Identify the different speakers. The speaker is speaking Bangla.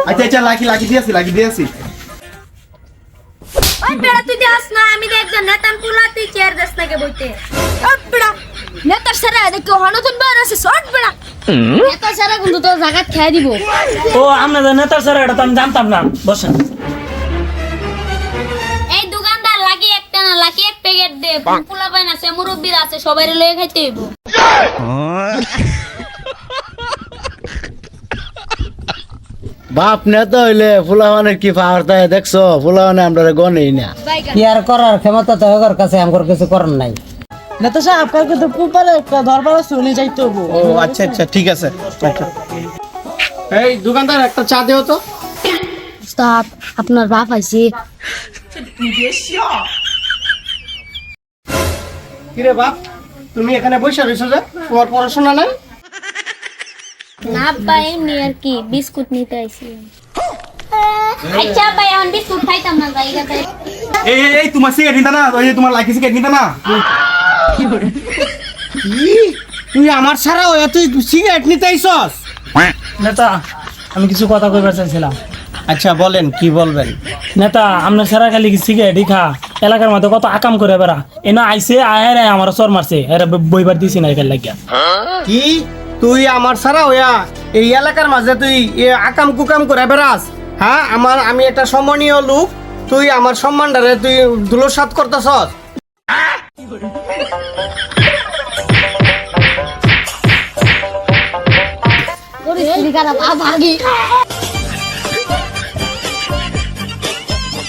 Speaker 1: আচ্ছা আচ্ছা লাগি দিয়েছি
Speaker 2: ওই বেড়া তুই দেখাস না আমি একজন নেতান পুলাতে চেয়ার দেশ নাকি বইতে ওই বেড়া নেতার সারা দেখো হনতুন বাইরে আছে শর্ট বেড়া নেতার সারা কিন্তু তো জায়গা খেয়ে দিব
Speaker 3: ও আমরা নেতার স্যার এটা তো আমি জানতাম না বসেন
Speaker 2: এই দোকানদার লাগি একটা না লাগি এক প্যাকেট দে পুলা বাইন আছে মুরব্বির আছে সবাই লয়ে খাইতে হইব
Speaker 4: বাপ নেতা হইলে ফুলাওয়ানের কি পাওয়ার তাই দেখছো ফুলাওয়ানে আমরা গনেই না
Speaker 5: কি আর করার ক্ষমতা তো ওর কাছে আমার কিছু করার নাই
Speaker 6: নেতা সাহেব আপনাকে তো পুপারে একটা দরবার চলে যাইতে হবো।
Speaker 1: ও আচ্ছা আচ্ছা ঠিক আছে আচ্ছা এই দোকানদার একটা চা দেও তো
Speaker 2: স্টপ আপনার বাপ আইছে
Speaker 1: কিরে বাপ তুমি এখানে বসে রইছো যে তোমার পড়াশোনা নাই
Speaker 2: না ভাই এমনি আর কি বিস্কুট নিতে আইছি আচ্ছা ভাই এখন বিস্কুট খাইতাম না জায়গাতে
Speaker 1: এই তোমার সিগারেট নিতা না ওই যে তোমার লাকি সিগারেট নিতা না তুই আমার ছাড়া ওই তুই সিগারেট নিতে আইছস
Speaker 3: নেতা আমি কিছু কথা কইবার চাইছিলাম
Speaker 1: আচ্ছা বলেন কি বলবেন
Speaker 3: নেতা আপনার সারা খালি সিগারেটই খা এলাকার মধ্যে কত আকাম করে বেড়া এনা আইসে আয় আমার চর মারছে এরা বইবার দিছি না এখান লাগিয়া
Speaker 1: কি তুই আমার ছাড়া ওয়া এই এলাকার মাঝে তুই আকাম কুকাম করে বেড়াস হ্যাঁ আমি একটা সম্মানীয় লোক তুই আমার সম্মানটারে তুই ধুলোসাৎ করতেছস
Speaker 2: পরিস্থিতি খারাপ ভাগি